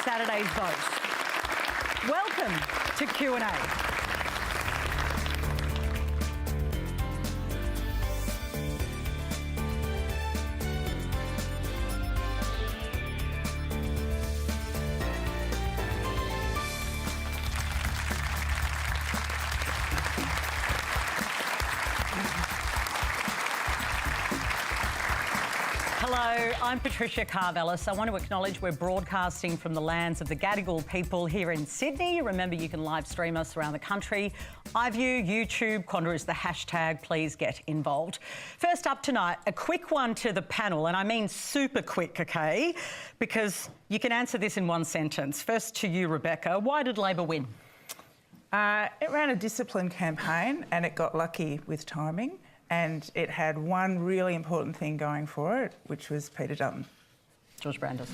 Saturday's vote. Welcome to Q&A. Hello, I'm Patricia Carvelis. I want to acknowledge we're broadcasting from the lands of the Gadigal people here in Sydney. Remember, you can live stream us around the country. iView, YouTube, Qantas is the hashtag. Please get involved. First up tonight, a quick one to the panel, and I mean super quick, okay? Because you can answer this in one sentence. First to you, Rebecca. Why did Labor win? It ran a disciplined campaign and it got lucky with timing. And it had one really important thing going for it, which was Peter Dutton. George Brandis.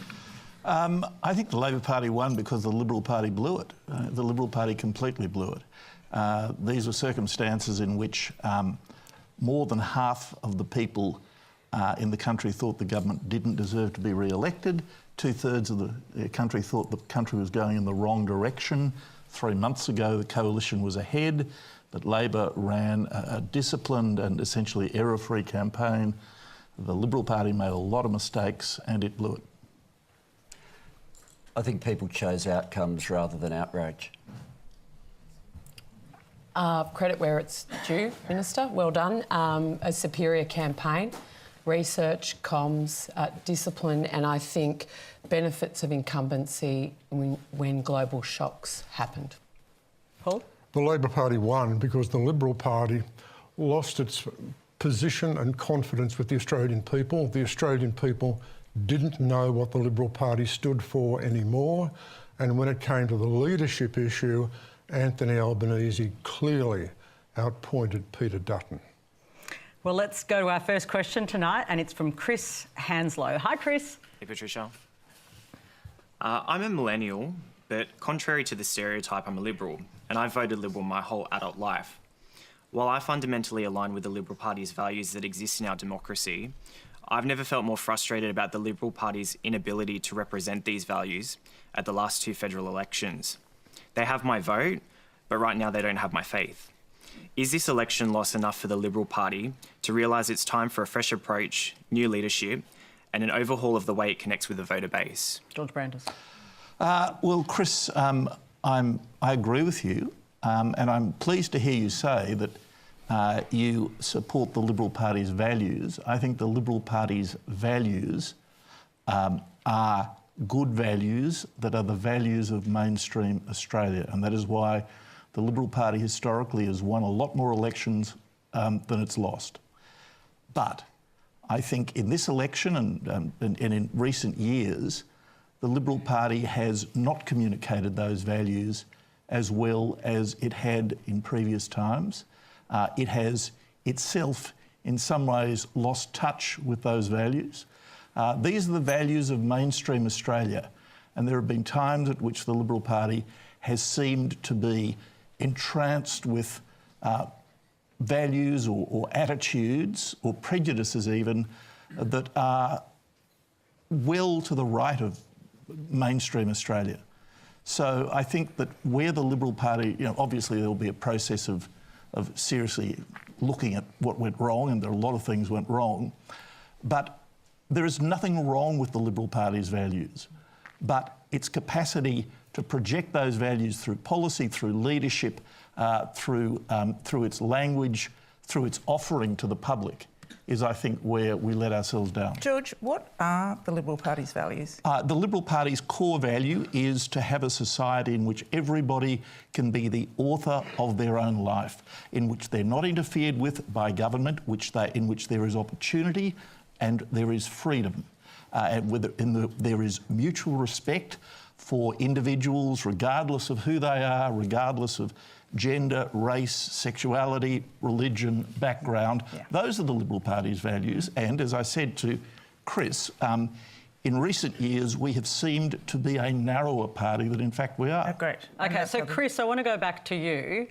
I think the Labor Party won because the Liberal Party blew it. The Liberal Party completely blew it. These were circumstances in which more than half of the people in the country thought the government didn't deserve to be re-elected. 2/3 of the country thought the country was going in the wrong direction. 3 months ago, the coalition was ahead. But Labor ran a disciplined and essentially error-free campaign. The Liberal Party made a lot of mistakes and it blew it. I think people chose outcomes rather than outrage. Credit where it's due, Minister. Well done. A superior campaign, research, comms, discipline, and I think benefits of incumbency when global shocks happened. Paul? The Labor Party won because the Liberal Party lost its position and confidence with the Australian people. The Australian people didn't know what the Liberal Party stood for anymore. And when it came to the leadership issue, Anthony Albanese clearly outpointed Peter Dutton. Well, let's go to our first question tonight, and it's from Chris Hanslow. Hi, Chris. Hey, Patricia. I'm a millennial, but contrary to the stereotype, I'm a Liberal, and I've voted Liberal my whole adult life. While I fundamentally align with the Liberal Party's values that exist in our democracy, I've never felt more frustrated about the Liberal Party's inability to represent these values at the last 2 federal elections. They have my vote, but right now they don't have my faith. Is this election loss enough for the Liberal Party to realise it's time for a fresh approach, new leadership, and an overhaul of the way it connects with the voter base? George Brandis. Well, Chris, I agree with you, and I'm pleased to hear you say that you support the Liberal Party's values. I think the Liberal Party's values are good values that are the values of mainstream Australia, and that is why the Liberal Party historically has won a lot more elections than it's lost. But I think in this election and in recent years, the Liberal Party has not communicated those values as well as it had in previous times. It has itself, in some ways, lost touch with those values. These are the values of mainstream Australia, and there have been times at which the Liberal Party has seemed to be entranced with values or attitudes or prejudices even that are well to the right of mainstream Australia. So I think that where the Liberal Party, obviously there'll be a process of seriously looking at what went wrong, and there are a lot of things went wrong, but there is nothing wrong with the Liberal Party's values, but its capacity to project those values through policy, through leadership, through its language, through its offering to the public, is, I think, where we let ourselves down. George, what are the Liberal Party's values? The Liberal Party's core value is to have a society in which everybody can be the author of their own life, in which they're not interfered with by government, in which there is opportunity and there is freedom, there is mutual respect for individuals, regardless of who they are, regardless of gender, race, sexuality, religion, background. Yeah. Those are the Liberal Party's values. And as I said to Chris, in recent years, we have seemed to be a narrower party than in fact we are. Oh, great. Okay, so Chris, I want to go back to you.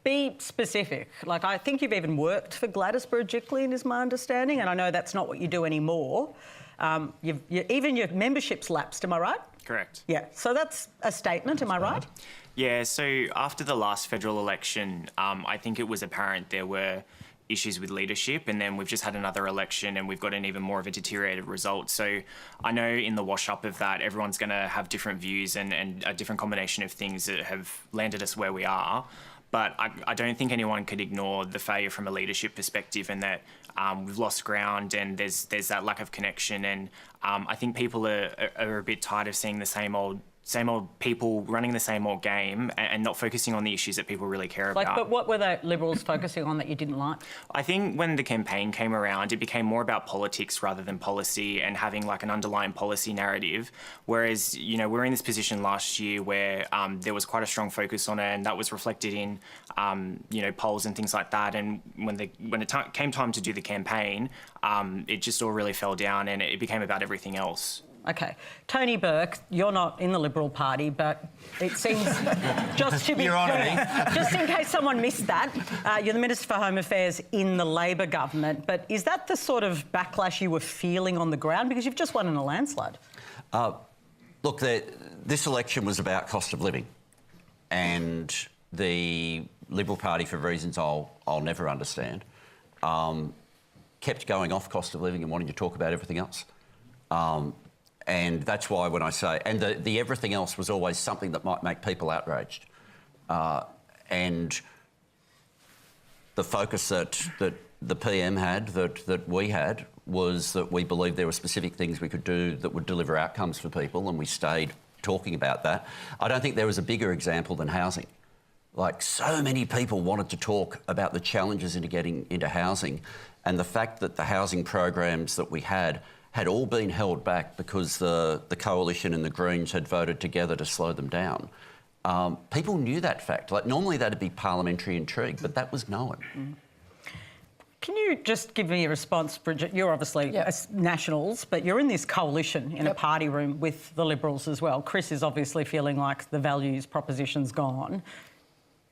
Be specific. Like, I think you've even worked for Gladys Berejiklian, is my understanding, and I know that's not what you do anymore. Even your membership's lapsed, am I right? Correct. Yeah, so that's a statement, am I right? Yeah, so after the last federal election, I think it was apparent there were issues with leadership, and then we've just had another election and we've got an even more of a deteriorated result. So I know in the wash-up of that, everyone's going to have different views and a different combination of things that have landed us where we are. But I don't think anyone could ignore the failure from a leadership perspective, and that we've lost ground and there's that lack of connection. And I think people are a bit tired of seeing the same old people running the same old game and not focusing on the issues that people really care about. But what were the Liberals focusing on that you didn't like? I think when the campaign came around, it became more about politics rather than policy and having like an underlying policy narrative. Whereas, you know, we were in this position last year where there was quite a strong focus on it, and that was reflected in, you know, polls and things like that. And when it came time to do the campaign, it just all really fell down and it became about everything else. Okay. Tony Burke, you're not in the Liberal Party, but it seems, just to be clear, just in case someone missed that, you're the Minister for Home Affairs in the Labor government, but is that the sort of backlash you were feeling on the ground? Because you've just won in a landslide. Look, this election was about cost of living, and the Liberal Party, for reasons I'll never understand, kept going off cost of living and wanting to talk about everything else. And that's why when I say... And the everything else was always something that might make people outraged. And the focus that the PM had, that we had, was that we believed there were specific things we could do that would deliver outcomes for people, and we stayed talking about that. I don't think there was a bigger example than housing. Like, so many people wanted to talk about the challenges into getting into housing, and the fact that the housing programs that we had all been held back because the Coalition and the Greens had voted together to slow them down. People knew that fact. Like, normally that'd be parliamentary intrigue, but that was known. Mm. Can you just give me a response, Bridget? You're obviously Nationals, but you're in this coalition in a party room with the Liberals as well. Chris is obviously feeling like the values proposition's gone.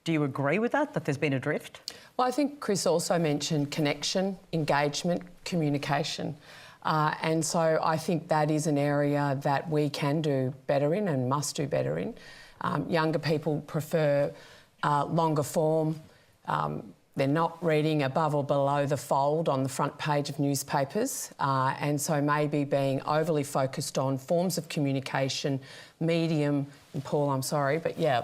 Do you agree with that there's been a drift? Well, I think Chris also mentioned connection, engagement, communication. And so I think that is an area that we can do better in and must do better in. Younger people prefer longer form. They're not reading above or below the fold on the front page of newspapers. And so maybe being overly focused on forms of communication, medium, and Paul, I'm sorry, but yeah,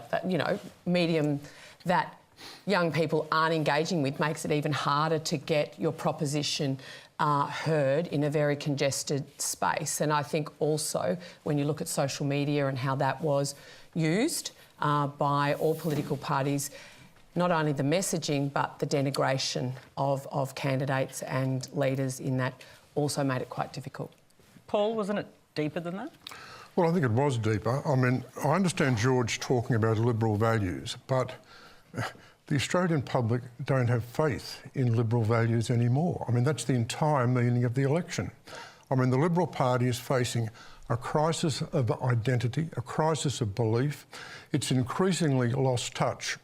medium that young people aren't engaging with makes it even harder to get your proposition heard in a very congested space. And I think also when you look at social media and how that was used by all political parties, not only the messaging but the denigration of candidates and leaders in that also made it quite difficult. Paul, wasn't it deeper than that? Well, I think it was deeper. I mean, I understand George talking about Liberal values, but the Australian public don't have faith in Liberal values anymore. I mean, that's the entire meaning of the election. I mean, the Liberal Party is facing a crisis of identity, a crisis of belief. It's increasingly lost touch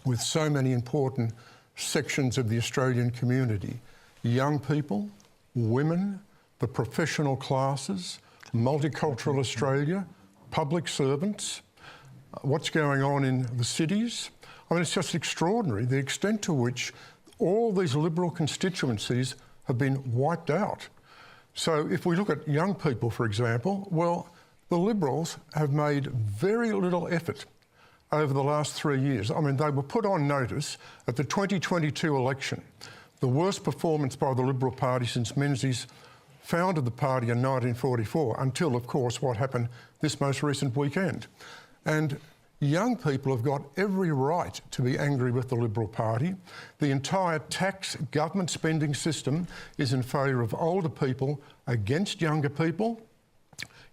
with so many important sections of the Australian community. Young people, women, the professional classes, multicultural Australia, public servants, what's going on in the cities. I mean, it's just extraordinary, the extent to which all these Liberal constituencies have been wiped out. So if we look at young people, for example, well, the Liberals have made very little effort over the last 3 years. I mean, they were put on notice at the 2022 election, the worst performance by the Liberal Party since Menzies founded the party in 1944, until, of course, what happened this most recent weekend. And young people have got every right to be angry with the Liberal Party. The entire tax government spending system is in favour of older people against younger people.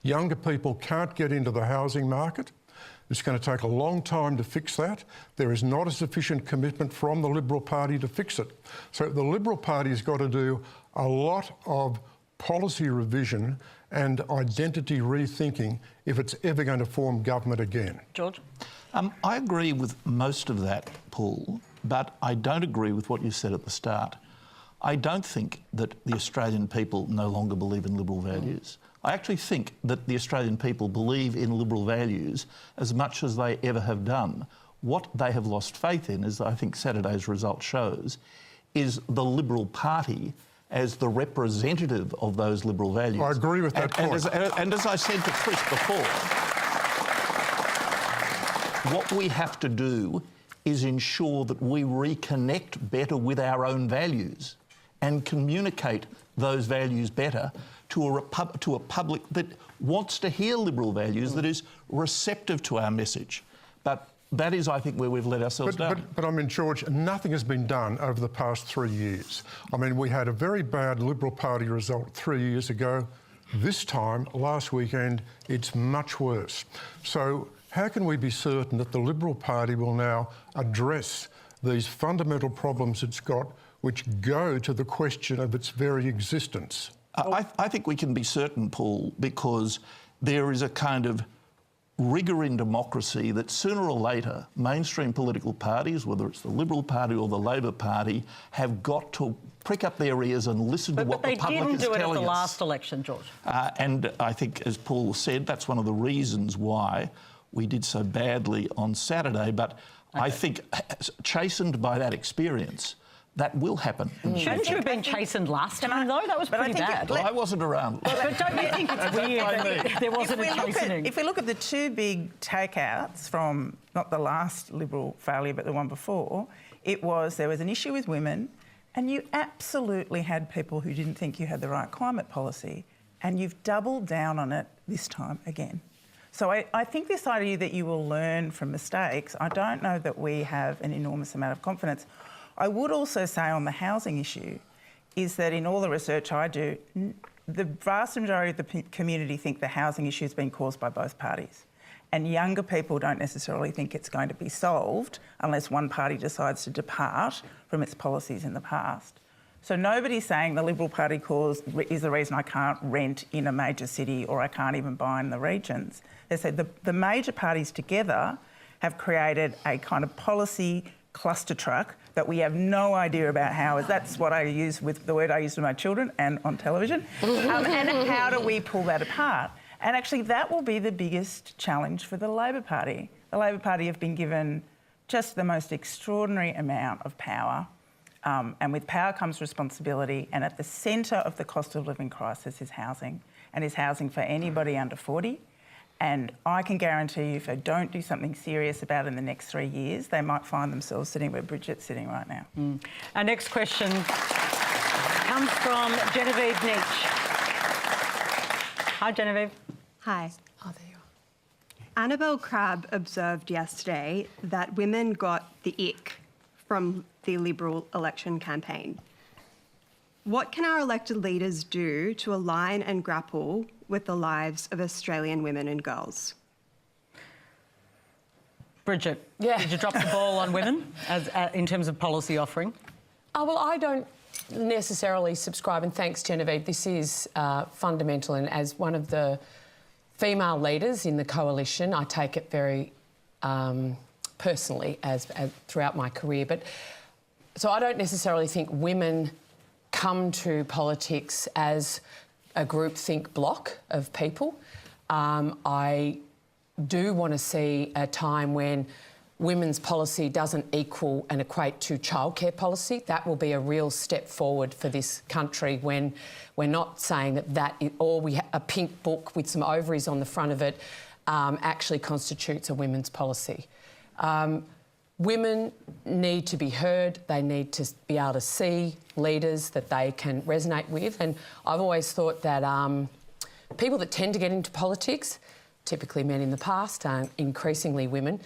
Younger people can't get into the housing market. It's going to take a long time to fix that. There is not a sufficient commitment from the Liberal Party to fix it. So the Liberal Party has got to do a lot of policy revision and identity rethinking if it's ever going to form government again. George? I agree with most of that, Paul, but I don't agree with what you said at the start. I don't think that the Australian people no longer believe in Liberal values. I actually think that the Australian people believe in Liberal values as much as they ever have done. What they have lost faith in, as I think Saturday's result shows, is the Liberal Party as the representative of those Liberal values. I agree with that point. And as I said to Chris before, what we have to do is ensure that we reconnect better with our own values and communicate those values better to a public that wants to hear Liberal values, that is receptive to our message. But that is, I think, where we've let ourselves down. But I mean, George, nothing has been done over the past 3 years. I mean, we had a very bad Liberal Party result 3 years ago. This time, last weekend, it's much worse. So how can we be certain that the Liberal Party will now address these fundamental problems it's got, which go to the question of its very existence? I think we can be certain, Paul, because there is a kind of rigour in democracy that sooner or later mainstream political parties, whether it's the Liberal Party or the Labor Party, have got to prick up their ears and listen to what the public is telling us. But they didn't do it at the last election, George. And I think, as Paul said, that's one of the reasons why we did so badly on Saturday. But I think, chastened by that experience, that will happen. Shouldn't you have been chastened last time, though? That was pretty bad. Well, I wasn't around. But don't you think it's weird that there wasn't a chastening? If we look at the two big takeouts from not the last Liberal failure but the one before, there was an issue with women, and you absolutely had people who didn't think you had the right climate policy, and you've doubled down on it this time again. So I think this idea that you will learn from mistakes, I don't know that we have an enormous amount of confidence. I would also say on the housing issue is that in all the research I do, the vast majority of the community think the housing issue has been caused by both parties. And younger people don't necessarily think it's going to be solved unless one party decides to depart from its policies in the past. So nobody's saying the Liberal Party cause is the reason I can't rent in a major city or I can't even buy in the regions. They said the major parties together have created a kind of policy cluster truck that we have no idea about how. That's what I use with the word I use with my children and on television. And how do we pull that apart? And actually that will be the biggest challenge for the Labor Party. The Labor Party have been given just the most extraordinary amount of power. And with power comes responsibility. And at the centre of the cost of living crisis is housing, and is housing for anybody under 40. And I can guarantee you if they don't do something serious about it in the next 3 years, they might find themselves sitting where Bridget's sitting right now. Our next question comes from Genevieve Nietzsche. Hi, Genevieve. Hi. Oh, there you are. Annabelle Crabb observed yesterday that women got the ick from the Liberal election campaign. What can our elected leaders do to align and grapple with the lives of Australian women and girls? Bridget, Yeah. did you drop the ball on women in terms of policy offering? Oh, well, I don't necessarily subscribe, and thanks, Genevieve. This is fundamental, and as one of the female leaders in the coalition, I take it very personally as throughout my career. But so I don't necessarily think women come to politics as a groupthink block of people. I do want to see a time when women's policy doesn't equal and equate to childcare policy. That will be a real step forward for this country when we're not saying a pink book with some ovaries on the front of it actually constitutes a women's policy. Women need to be heard. They need to be able to see leaders that they can resonate with. And I've always thought that people that tend to get into politics, typically men in the past, increasingly women,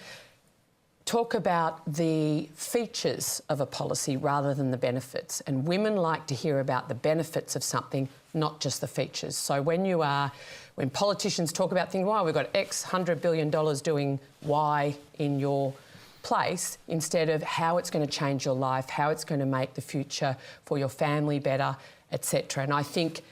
talk about the features of a policy rather than the benefits. And women like to hear about the benefits of something, not just the features. So when politicians talk about things, we've got X $100 billion doing Y in your place, instead of how it's going to change your life, how it's going to make the future for your family better, etc. And I think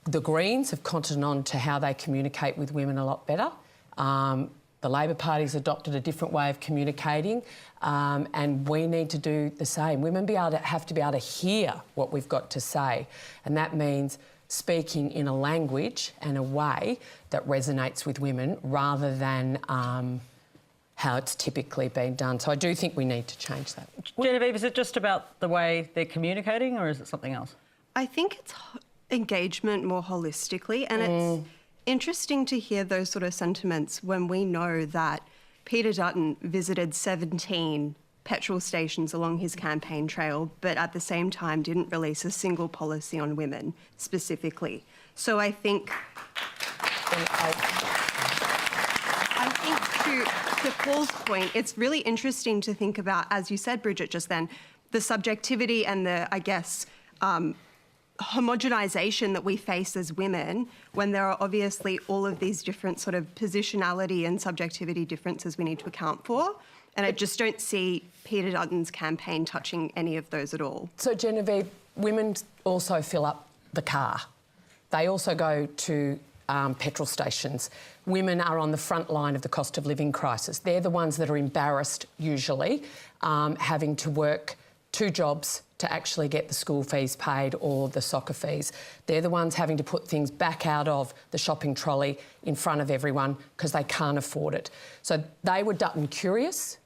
the Greens have cottoned on to how they communicate with women a lot better. The Labor Party's adopted a different way of communicating, and we need to do the same. Women have to be able to hear what we've got to say, and that means speaking in a language and a way that resonates with women rather than how it's typically been done. So I do think we need to change that. Genevieve, is it just about the way they're communicating or is it something else? I think it's engagement more holistically, and it's interesting to hear those sort of sentiments when we know that Peter Dutton visited 17 petrol stations along his campaign trail, but at the same time didn't release a single policy on women specifically. So I think to Paul's point, it's really interesting to think about, as you said, Bridget, just then, the subjectivity and the, I guess, homogenisation that we face as women when there are obviously all of these different sort of positionality and subjectivity differences we need to account for. And I just don't see Peter Dutton's campaign touching any of those at all. So, Genevieve, women also fill up the car. They also go to petrol stations. Women are on the front line of the cost of living crisis. They're the ones that are embarrassed, usually, having to work 2 jobs to actually get the school fees paid or the soccer fees. They're the ones having to put things back out of the shopping trolley in front of everyone because they can't afford it. So they were Dutton curious.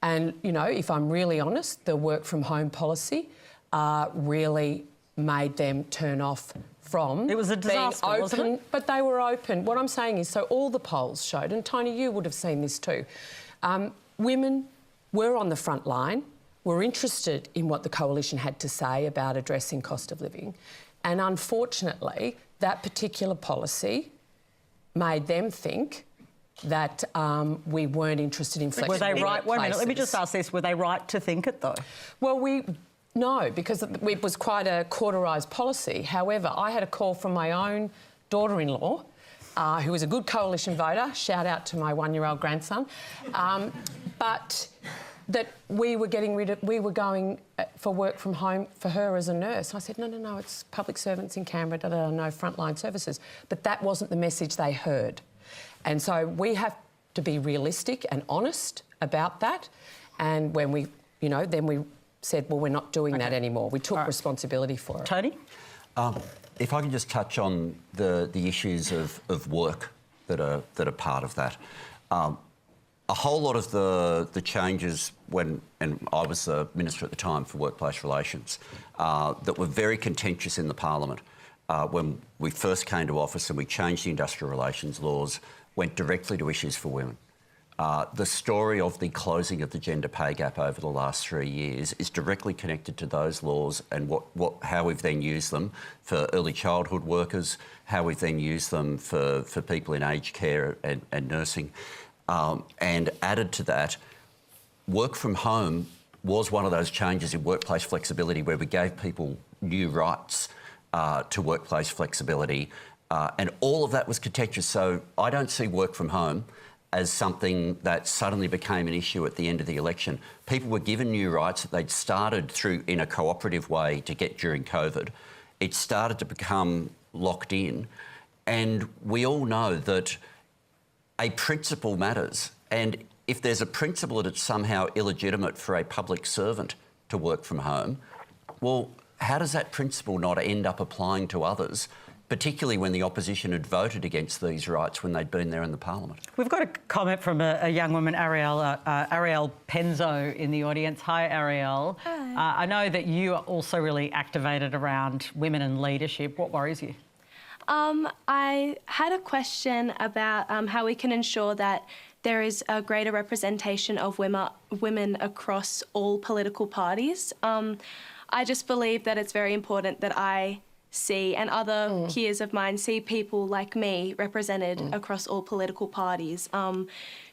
And, you know, if I'm really honest, the work from home policy really made them turn off from it was a disaster, being open, wasn't it? But they were open. What I'm saying is, so all the polls showed, and Tony, you would have seen this too, women were on the front line, were interested in what the coalition had to say about addressing cost of living, and unfortunately, that particular policy made them think that we weren't interested in flexible Were they right? Wait a minute, let me workplaces. just ask this. Were they right to think it, though? Well, no, because it was quite a cauterised policy. However, I had a call from my own daughter-in-law, who was a good coalition voter, shout out to my 1-year-old grandson, but that we were going for work from home for her as a nurse. I said, no, it's public servants in Canberra, no frontline services. But that wasn't the message they heard. And so we have to be realistic and honest about that. And when we, then we said, well, we're not doing that anymore. We took responsibility for it. Tony? If I can just touch on the issues of work that are part of that. A whole lot of the changes and I was the Minister at the time for Workplace Relations, that were very contentious in the Parliament when we first came to office and we changed the industrial relations laws, went directly to issues for women. The story of the closing of the gender pay gap over the last 3 years is directly connected to those laws and how we've then used them for early childhood workers, how we've then used them for people in aged care and nursing. And added to that, work from home was one of those changes in workplace flexibility where we gave people new rights to workplace flexibility. And all of that was contentious. So I don't see work from home as something that suddenly became an issue at the end of the election. People were given new rights that they'd started through in a cooperative way to get during COVID. It started to become locked in. And we all know that a principle matters. And if there's a principle that it's somehow illegitimate for a public servant to work from home, well, how does that principle not end up applying to others, particularly when the opposition had voted against these rights when they'd been there in the Parliament? We've got a comment from a young woman, Ariel Penzo, in the audience. Hi, Ariel. Hi. I know that you are also really activated around women in leadership. What worries you? I had a question about how we can ensure that there is a greater representation of women across all political parties. I just believe that it's very important that I see, and other peers of mine see, people like me represented across all political parties,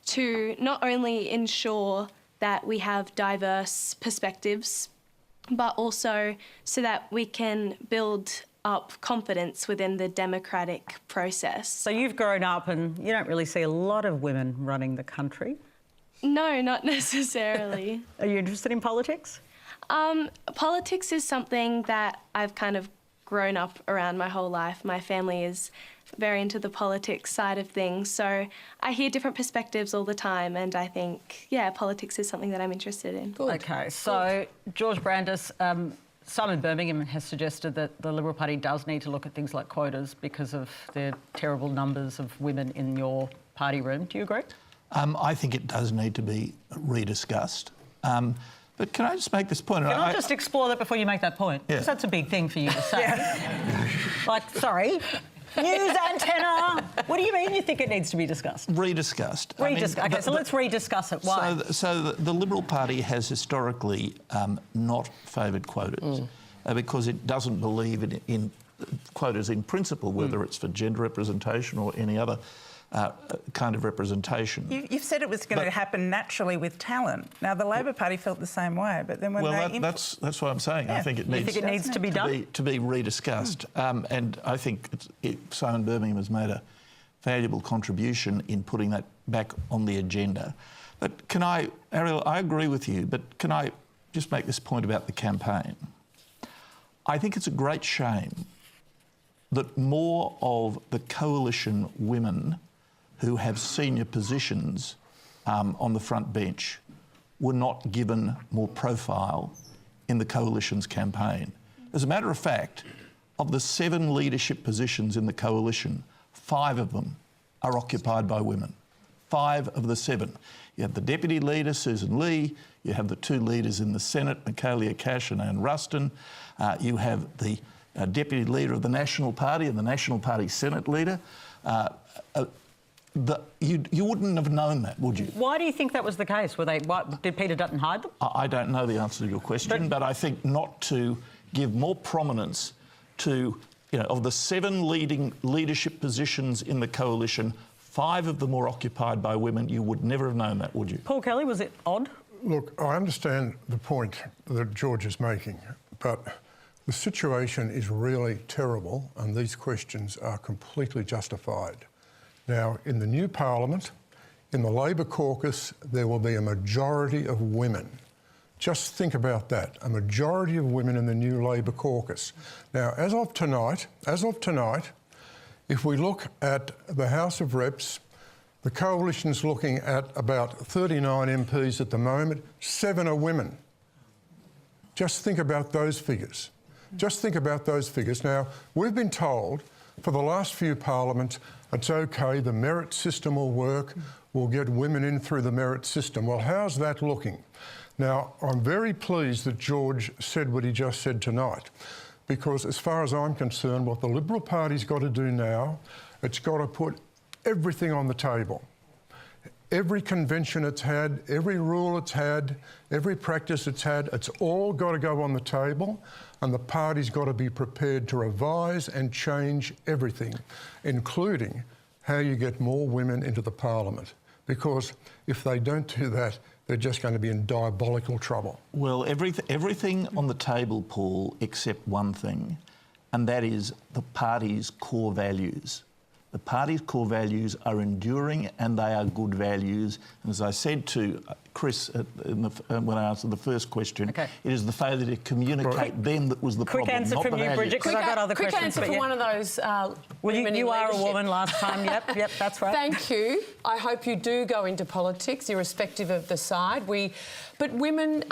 to not only ensure that we have diverse perspectives, but also so that we can build up confidence within the democratic process. So you've grown up and you don't really see a lot of women running the country? No, not necessarily. Are you interested in politics? Politics is something that I've kind of grown up around my whole life. My family is very into the politics side of things, so I hear different perspectives all the time, and I think, politics is something that I'm interested in. Good. Okay, so George Brandis, Simon Birmingham has suggested that the Liberal Party does need to look at things like quotas because of the terrible numbers of women in your party room. Do you agree? I think it does need to be rediscussed. But can I just make this point? Can I just explore that before you make that point? Yeah. Because that's a big thing for you to say. Like, sorry, news antenna. What do you mean you think it needs to be discussed? Rediscussed. Okay, so let's rediscuss it. Why? So the Liberal Party has historically not favoured quotas because it doesn't believe in quotas in principle, whether it's for gender representation or any other kind of representation. You've said it was going to happen naturally with talent. Now, the Labor Party felt the same way, but then when that's what I'm saying. Yeah. I think it You think it needs to be done? To be rediscussed. And I think Simon Birmingham has made a valuable contribution in putting that back on the agenda. But Ariel, I agree with you, but can I just make this point about the campaign? I think it's a great shame that more of the coalition women who have senior positions on the front bench were not given more profile in the coalition's campaign. As a matter of fact, of the 7 leadership positions in the coalition, 5 of them are occupied by women. 5 of the 7. You have the deputy leader, Susan Lee. You have the 2 leaders in the Senate, Michaelia Cash and Anne Ruston. You have the deputy leader of the National Party and the National Party Senate leader. You wouldn't have known that, would you? Why do you think that was the case? Did Peter Dutton hide them? I don't know the answer to your question, but I think not to give more prominence to, of the 7 leadership positions in the coalition, 5 of them were occupied by women. You would never have known that, would you? Paul Kelly, was it odd? Look, I understand the point that George is making, but the situation is really terrible and these questions are completely justified. Now, in the new Parliament, in the Labor caucus, there will be a majority of women. Just think about that, a majority of women in the new Labor caucus. Now, as of tonight, if we look at the House of Reps, the coalition's looking at about 39 MPs at the moment, 7 are women. Just think about those figures. Just think about those figures. Now, we've been told for the last few parliaments, it's okay, the merit system will work, we'll get women in through the merit system. Well, how's that looking? Now, I'm very pleased that George said what he just said tonight, because as far as I'm concerned, what the Liberal Party's got to do now, it's got to put everything on the table. Every convention it's had, every rule it's had, every practice it's had, it's all got to go on the table, and the party's got to be prepared to revise and change everything, including how you get more women into the Parliament. Because if they don't do that, they're just going to be in diabolical trouble. Well, everything on the table, Paul, except one thing, and that is the party's core values. The party's core values are enduring and they are good values. And as I said to Chris when I answered the first question, it is the failure to communicate them that was the problem. Quick answer not from the you, values. Bridget, because I've got other quick questions. Quick answer for one of those women you in are a leadership. woman last time, yep, that's right. Thank you. I hope you do go into politics, irrespective of the side. But women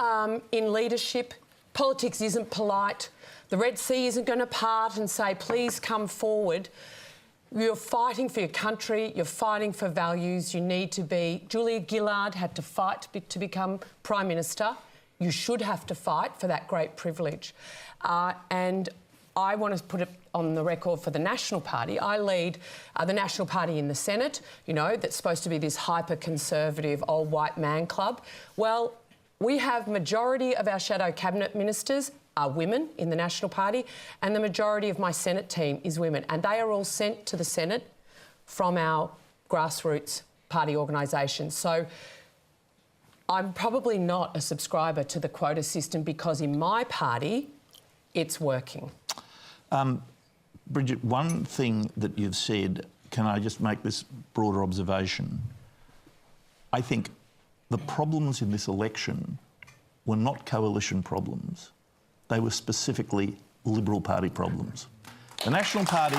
in leadership, politics isn't polite. The Red Sea isn't going to part and say, please come forward. You're fighting for your country, you're fighting for values, you need to be... Julia Gillard had to fight to become Prime Minister. You should have to fight for that great privilege. And I want to put it on the record for the National Party. I lead the National Party in the Senate, that's supposed to be this hyper-conservative old white man club. Well, we have majority of our shadow cabinet ministers are women in the National Party, and the majority of my Senate team is women, and they are all sent to the Senate from our grassroots party organisation. So I'm probably not a subscriber to the quota system because in my party, it's working. Bridget, one thing that you've said, can I just make this broader observation? I think the problems in this election were not coalition problems. They were specifically Liberal Party problems. The National Party...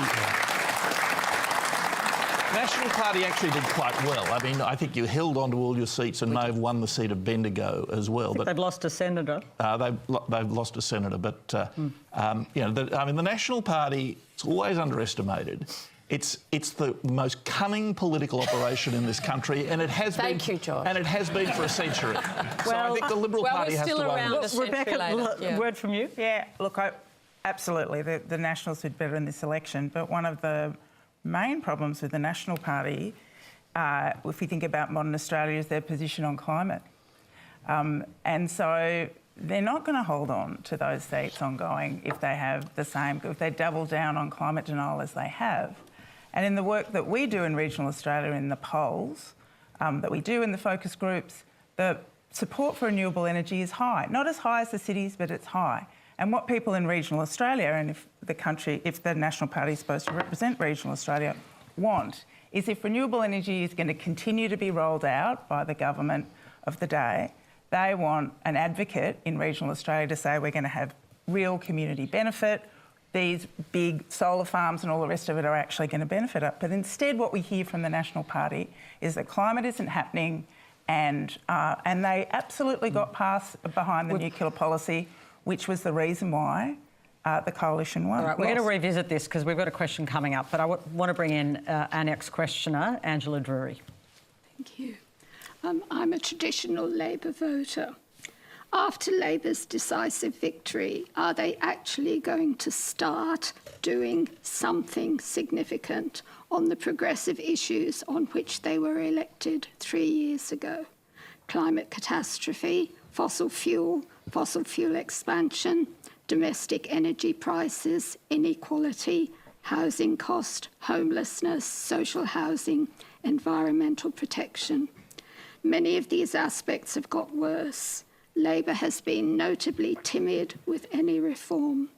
National Party actually did quite well. I mean, I think you held on to all your seats and may have won the seat of Bendigo as well. But they've lost a senator. They've lost a senator, but you know, the National Party, it's always underestimated. It's the most cunning political operation in this country, and it has been. Thank you, Josh. And it has been for a century. So I think the Liberal Party has to own this. Rebecca, word from you. Yeah, look, absolutely, the Nationals did better in this election, but one of the main problems with the National Party, if we think about modern Australia, is their position on climate. And so they're not going to hold on to those seats ongoing if they have the same, if they double down on climate denial as they have. And in the work that we do in regional Australia, in the polls that we do in the focus groups, the support for renewable energy is high. Not as high as the cities, but it's high. And what people in regional Australia, and if the National Party is supposed to represent regional Australia, want is if renewable energy is going to continue to be rolled out by the government of the day, they want an advocate in regional Australia to say we're going to have real community benefit. These big solar farms and all the rest of it are actually going to benefit it. But instead what we hear from the National Party is that climate isn't happening, and they absolutely got behind the nuclear policy, which was the reason why the coalition won. All right, we're going to revisit this because we've got a question coming up, but I want to bring in our next questioner, Angela Drury. Thank you. I'm a traditional Labor voter. After Labor's decisive victory, are they actually going to start doing something significant on the progressive issues on which they were elected 3 years ago? Climate catastrophe, fossil fuel expansion, domestic energy prices, inequality, housing cost, homelessness, social housing, environmental protection. Many of these aspects have got worse. Labor has been notably timid with any reform.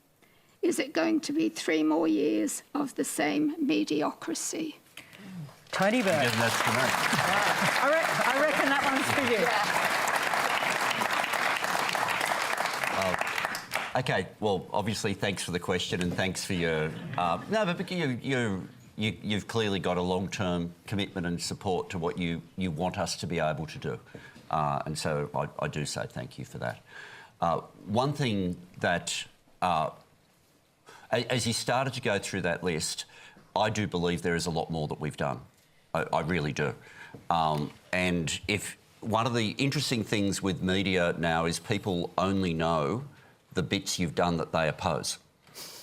Is it going to be 3 more years of the same mediocrity? Tony Burke. Yeah, that's for me. I reckon that one's for you. Okay, well, obviously, thanks for the question and thanks for your... no, but you've clearly got a long-term commitment and support to what you want us to be able to do. And so I do say thank you for that. One thing that, as you started to go through that list, I do believe there is a lot more that we've done. I really do. And if one of the interesting things with media now is people only know the bits you've done that they oppose.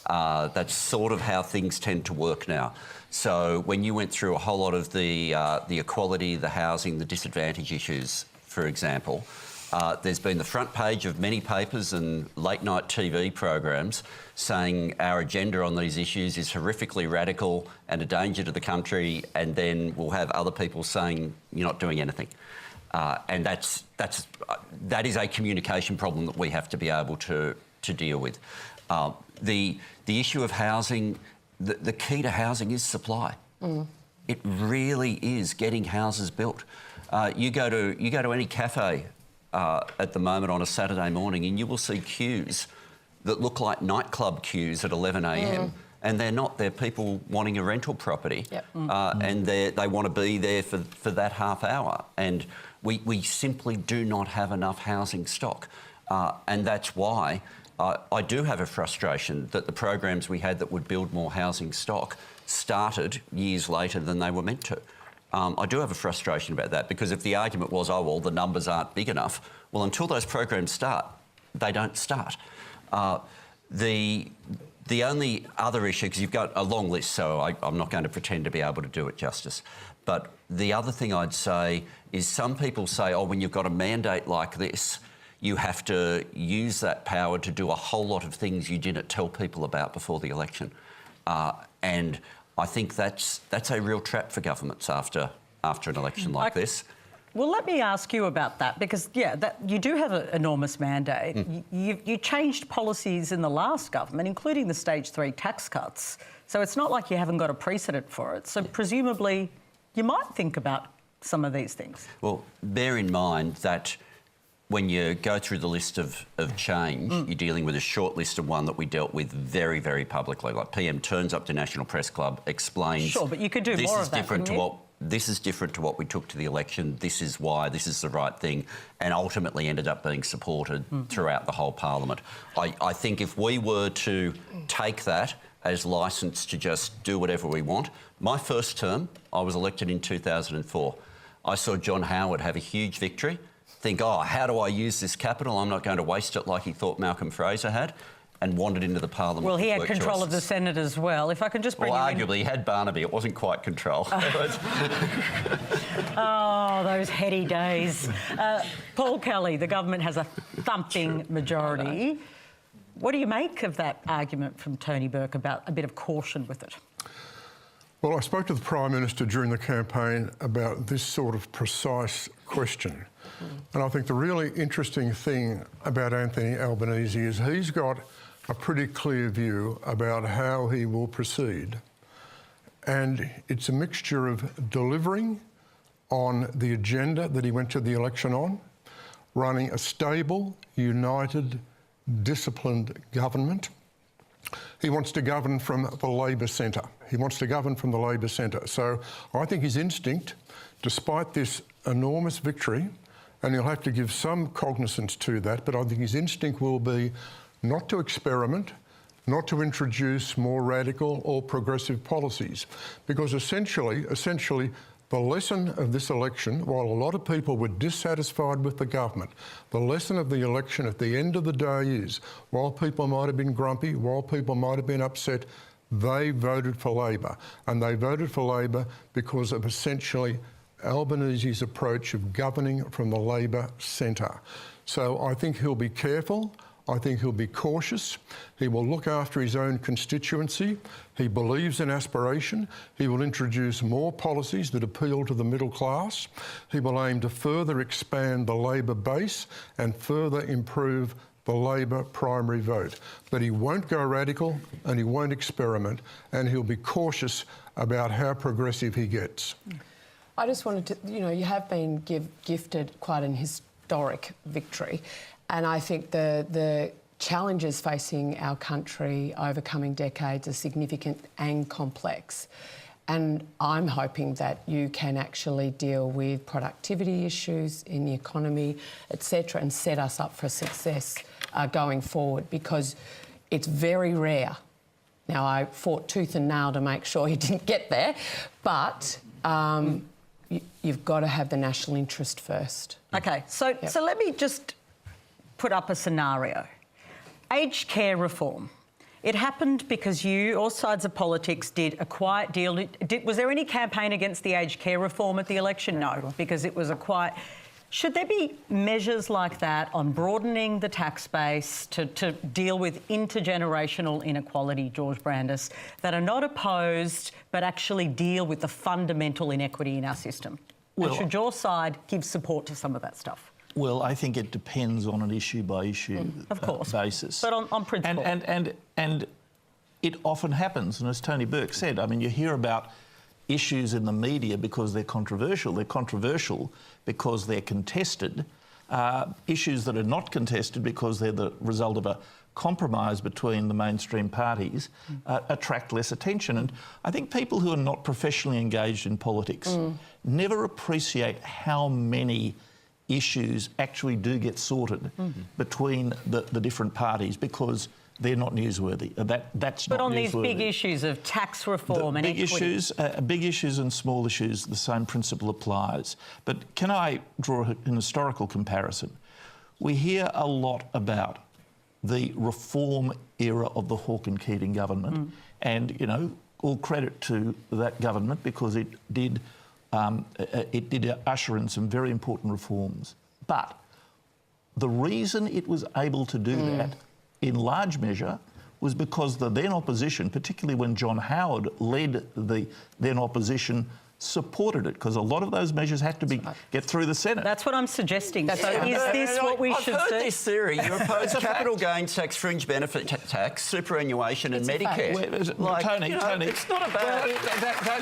That's sort of how things tend to work now. So when you went through a whole lot of the equality, the housing, the disadvantage issues, for example, there's been the front page of many papers and late-night TV programs saying our agenda on these issues is horrifically radical and a danger to the country, and then we'll have other people saying you're not doing anything. And that is a communication problem that we have to be able to deal with. The issue of housing, the key to housing is supply. It really is getting houses built. You go to any cafe at the moment on a Saturday morning and you will see queues that look like nightclub queues at 11 a.m. And they're not. They're people wanting a rental property. Yep. And they want to be there for that half hour. And we simply do not have enough housing stock. And that's why I do have a frustration that the programs we had that would build more housing stock started years later than they were meant to. I do have a frustration about that, because if the argument was, oh, well, the numbers aren't big enough, well, until those programs start, they don't start. The only other issue, because you've got a long list, so I'm not going to pretend to be able to do it justice, but the other thing I'd say is some people say, oh, when you've got a mandate like this, you have to use that power to do a whole lot of things you didn't tell people about before the election. And I think that's a real trap for governments after an election like this. Well, let me ask you about that, because, you do have an enormous mandate. You changed policies in the last government, including the stage 3 tax cuts. So it's not like you haven't got a precedent for it. So presumably you might think about some of these things. Well, bear in mind that when you go through the list of change, you're dealing with a short list of one that we dealt with very, very publicly. Like PM turns up to National Press Club, explains... Sure, but you could do more of that, couldn't you? This is different to what we took to the election. This is why. This is the right thing, and ultimately ended up being supported throughout the whole parliament. I think if we were to take that as licence to just do whatever we want, my first term, I was elected in 2004. I saw John Howard have a huge victory, think, oh, how do I use this capital? I'm not going to waste it like he thought Malcolm Fraser had, and wandered into the parliament. Well, he had with control of the choices. Senate as well. If I can just bring Well, you in... arguably, he had Barnaby. It wasn't quite control. Oh, those heady days. Paul Kelly, the government has a thumping majority. What do you make of that argument from Tony Burke about a bit of caution with it? Well, I spoke to the Prime Minister during the campaign about this sort of precise question. And I think the really interesting thing about Anthony Albanese is he's got a pretty clear view about how he will proceed. And it's a mixture of delivering on the agenda that he went to the election on, running a stable, united, disciplined government. He wants to govern from the Labor centre. He wants to govern from the Labor centre. So I think his instinct, despite this enormous victory, and he'll have to give some cognizance to that, but I think his instinct will be not to experiment, not to introduce more radical or progressive policies. Because essentially, the lesson of this election, while a lot of people were dissatisfied with the government, the lesson of the election at the end of the day is, while people might have been grumpy, while people might have been upset, they voted for Labor. And they voted for Labor because of essentially Albanese's approach of governing from the Labor centre. So I think he'll be careful. I think he'll be cautious. He will look after his own constituency. He believes in aspiration. He will introduce more policies that appeal to the middle class. He will aim to further expand the Labor base and further improve the Labor primary vote. But he won't go radical and he won't experiment, and he'll be cautious about how progressive he gets. I just wanted to, you have been gifted quite an historic victory. And I think the challenges facing our country over coming decades are significant and complex. And I'm hoping that you can actually deal with productivity issues in the economy, etc., and set us up for success going forward, because it's very rare. Now, I fought tooth and nail to make sure he didn't get there, but you've got to have the national interest first. OK, so let me just put up a scenario. Aged care reform. It happened because you, all sides of politics, did a quiet deal. Was there any campaign against the aged care reform at the election? No, because it was a quiet... Should there be measures like that on broadening the tax base to deal with intergenerational inequality, George Brandis, that are not opposed but actually deal with the fundamental inequity in our system? Well, and should your side give support to some of that stuff? Well, I think it depends on an issue-by-issue basis. But on principle. And it often happens, and as Tony Burke said, I mean, you hear about issues in the media because they're controversial. They're controversial because they're contested. Issues that are not contested because they're the result of a compromise between the mainstream parties attract less attention. And I think people who are not professionally engaged in politics never appreciate how many issues actually do get sorted between the different parties, because they're not newsworthy. That's but not on newsworthy. These big issues of tax reform and big equity. Big issues and small issues, the same principle applies. But can I draw an historical comparison? We hear a lot about the reform era of the Hawke and Keating government, and all credit to that government, because it did usher in some very important reforms. But the reason it was able to do that, in large measure, was because the then opposition, particularly when John Howard led the then opposition supported it because a lot of those measures had to get through the Senate. That's what I'm suggesting. So is this what we should I've heard see? this theory. You oppose capital gains tax, fringe benefit tax, superannuation and Medicare. Tony, it's not about...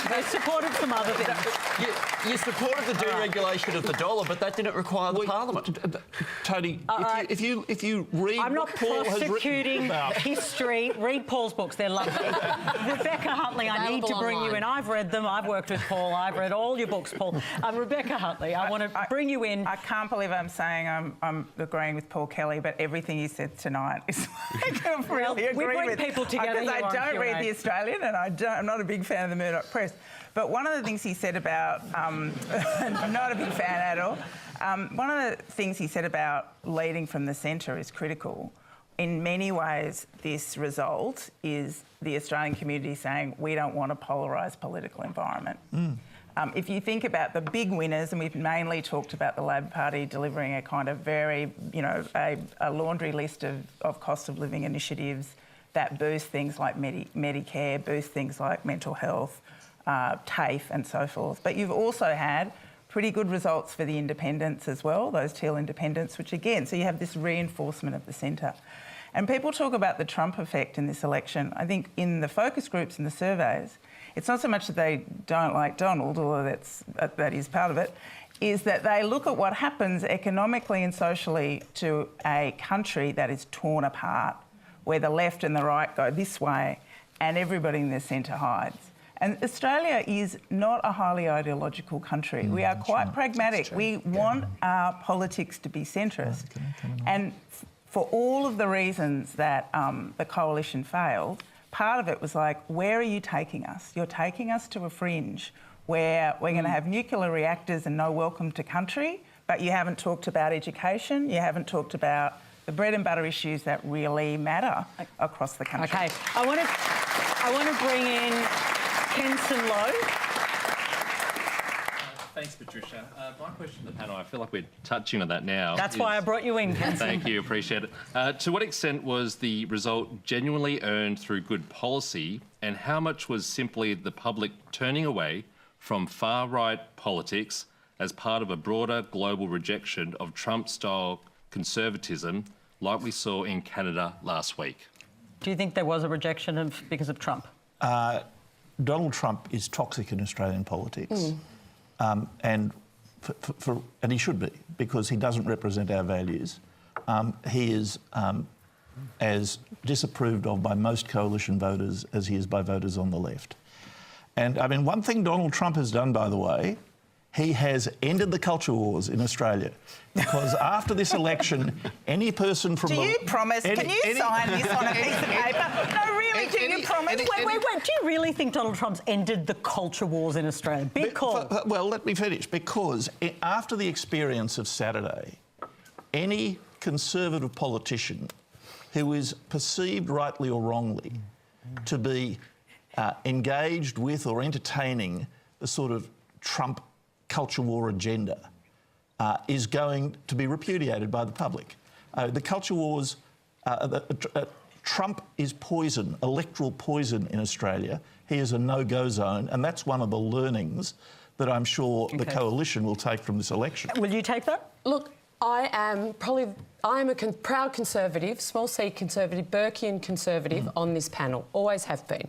They supported some other things. You supported the deregulation of the dollar, but that didn't require the Parliament. Tony, if you read I'm not what Paul has written prosecuting about... history. Read Paul's books, they're lovely. Rebecca Huntley, I need to bring you in. I've read them, I've worked with Paul, I've read all your books, Paul. Rebecca Huntley, I want to bring you in. I can't believe I'm saying I'm agreeing with Paul Kelly, but everything he said tonight is like I really agree we bring with. people together Because here I on don't Q&A. read The Australian and I'm not a big fan of the Murdoch press. But one of the things he said about, I'm not a big fan at all, one of the things he said about leading from the centre is critical. In many ways, this result is the Australian community saying we don't want a polarised political environment. If you think about the big winners, and we've mainly talked about the Labor Party delivering a kind of very, a laundry list of cost of living initiatives that boost things like Medicare, boost things like mental health, TAFE and so forth. But you've also had pretty good results for the independents as well, those Teal independents, which again, so you have this reinforcement of the centre. And people talk about the Trump effect in this election. I think in the focus groups and the surveys, it's not so much that they don't like Donald, although that is part of it, is that they look at what happens economically and socially to a country that is torn apart, where the left and the right go this way and everybody in the centre hides. And Australia is not a highly ideological country. We are quite pragmatic. We want our politics to be centrist. And for all of the reasons that the coalition failed, part of it was like, where are you taking us? You're taking us to a fringe where we're going to have nuclear reactors and no welcome to country, but you haven't talked about education, you haven't talked about the bread and butter issues that really matter across the country. Okay, I want to bring in Kenson Lowe. Thanks, Patricia. My question to the panel, I feel like we're touching on that now. That's why I brought you in, Kenson. Thank you, appreciate it. To what extent was the result genuinely earned through good policy, and how much was simply the public turning away from far-right politics as part of a broader global rejection of Trump-style conservatism like we saw in Canada last week? Do you think there was a rejection because of Trump? Donald Trump is toxic in Australian politics. And he should be, because he doesn't represent our values. He is as disapproved of by most coalition voters as he is by voters on the left. And I mean, one thing Donald Trump has done, by the way, he has ended the culture wars in Australia. Because after this election, any person from... Do you promise? Can you sign this on a piece of paper? No, really, do you promise? Wait. Do you really think Donald Trump's ended the culture wars in Australia? Well, let me finish. Because after the experience of Saturday, any Conservative politician who is perceived, rightly or wrongly, to be engaged with or entertaining the sort of Trump culture war agenda is going to be repudiated by the public. The culture wars, Trump is poison, electoral poison in Australia. He is a no-go zone, and that's one of the learnings that I'm sure the coalition will take from this election. Will you take that? Look, I am a proud conservative, small c conservative, Burkean conservative on this panel, always have been.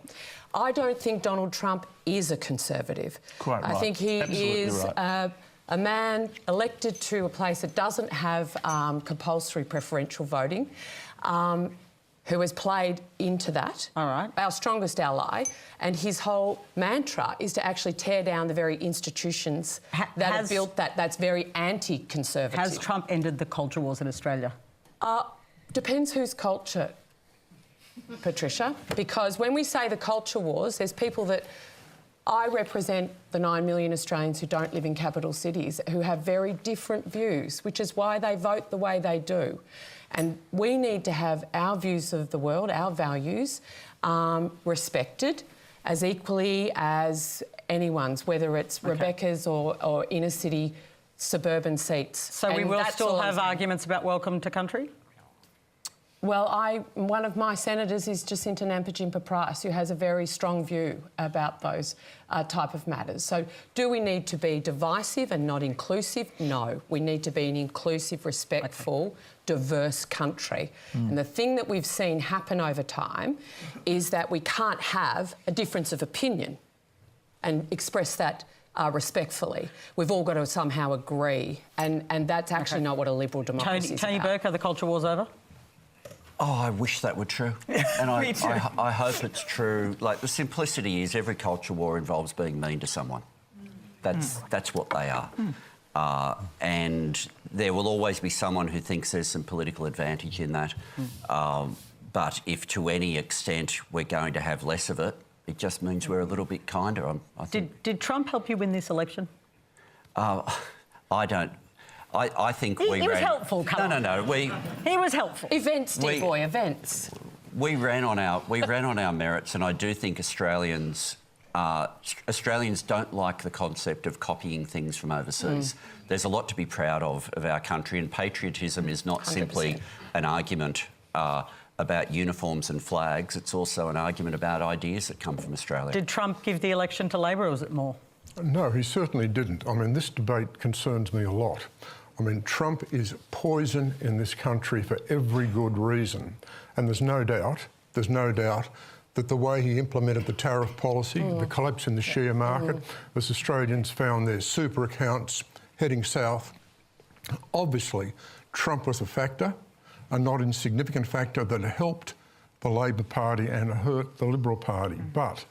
I don't think Donald Trump is a conservative. Quite right. I think he Absolutely is right. a man elected to a place that doesn't have compulsory preferential voting, who has played into that. All right. Our strongest ally, and his whole mantra is to actually tear down the very institutions that have built that. That's very anti-conservative. Has Trump ended the culture wars in Australia? Depends whose culture, Patricia, because when we say the culture wars, there's people that... I represent the 9 million Australians who don't live in capital cities, who have very different views, which is why they vote the way they do. And we need to have our views of the world, our values, respected as equally as anyone's, whether it's Rebecca's or inner city suburban seats. So we will still have arguments about welcome to country? Well, one of my senators is Jacinta Nampijinpa-Price, who has a very strong view about those type of matters. So do we need to be divisive and not inclusive? No. We need to be an inclusive, respectful, diverse country. And the thing that we've seen happen over time is that we can't have a difference of opinion and express that respectfully. We've all got to somehow agree, and that's actually not what a liberal democracy is Tony about. Burke, are the culture wars over? Oh, I wish that were true. And Me too. I hope it's true. Like, the simplicity is every culture war involves being mean to someone. That's what they are. And there will always be someone who thinks there's some political advantage in that. But if to any extent we're going to have less of it, it just means we're a little bit kinder. I think. Did Trump help you win this election? I don't. I think he was helpful. No. He was helpful. Events, dear boy, events. We ran on our merits, and I do think Australians don't like the concept of copying things from overseas. There's a lot to be proud of our country, and patriotism is not 100%. Simply an argument about uniforms and flags. It's also an argument about ideas that come from Australia. Did Trump give the election to Labor, or was it more? No, he certainly didn't. I mean, this debate concerns me a lot. I mean, Trump is poison in this country for every good reason. And there's no doubt that the way he implemented the tariff policy, the collapse in the share market, as Australians found their super accounts heading south, obviously Trump was a factor, a not insignificant factor that helped the Labor Party and hurt the Liberal Party. But